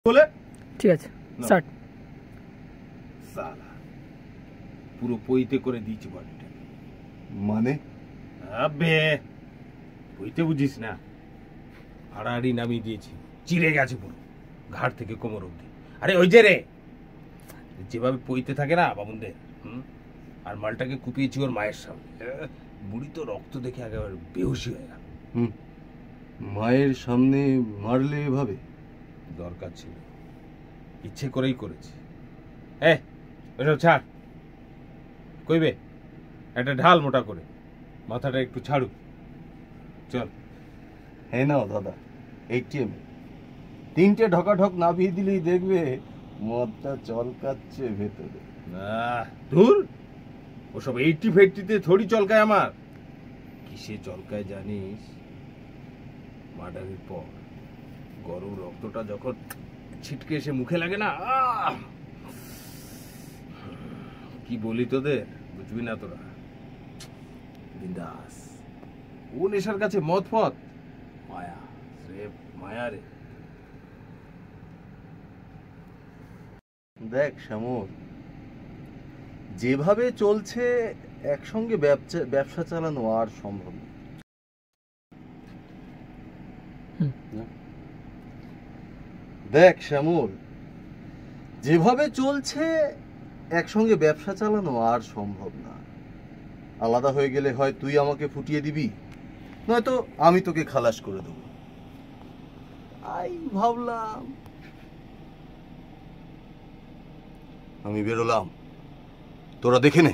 বলে ঠিক আছে স্টার্ট। সালা পুরো পইতে করে দিয়েছি বডিটা। মানে আবে পইতে বুঝিস না, হাড়াহাড়ি নামিয়ে দিয়েছি, চিড়ে গেছে পুরো ঘাড় থেকে কোমর অব্দি। আরে ওই যে রে যেভাবে পইতে থাকে না বামুনদের, আর মালটাকে কুপিয়েছি ওর মায়ের সামনে। বুড়ি তো রক্ত দেখে একেবারে বেহুশি হয়ে গেল। মায়ের সামনে মারলে এভাবে? দরকার ছিল, ইচ্ছে করেই করেছি। হ্যাঁ ওসব ছাড়, কইবে একটা ঢাল মোটা করে, মাথাটা একটু ছাড়ুক। চল। হ্যাঁ নাও দাদা, ATM 3টে ঢকাঢক নামিয়ে দিলেই দেখবে মদটা চলকাচ্ছে ভেতরে। না ধুর, ওসব 80-50-তে থোড়ি চলকায় আমার। কিসে চলকায় জানিস? মার্ডারের পর গরম রক্তটা যখন ছিটকে এসে মুখে লাগে না, কি বলি তোদের, বুঝবি না তোরা। বিন্দাস। ও নেশার কাছে মদ ফদ মায়া, স্রেফ মায়া রে। দেখ শ্যামল, যেভাবে চলছে একসঙ্গে ব্যবসা চালানো আর সম্ভব না। দেখ শ্যামল, যেভাবে চলছে একসঙ্গে ব্যবসা চালানো আর সম্ভব না। আলাদা হয়ে গেলে হয় তুই আমাকে ফুটিয়ে দিবি, নয়তো আমি তোকে খালাস করে দেবো। আই ভাবলাম আমি বেরোলাম, তোরা দেখে নে।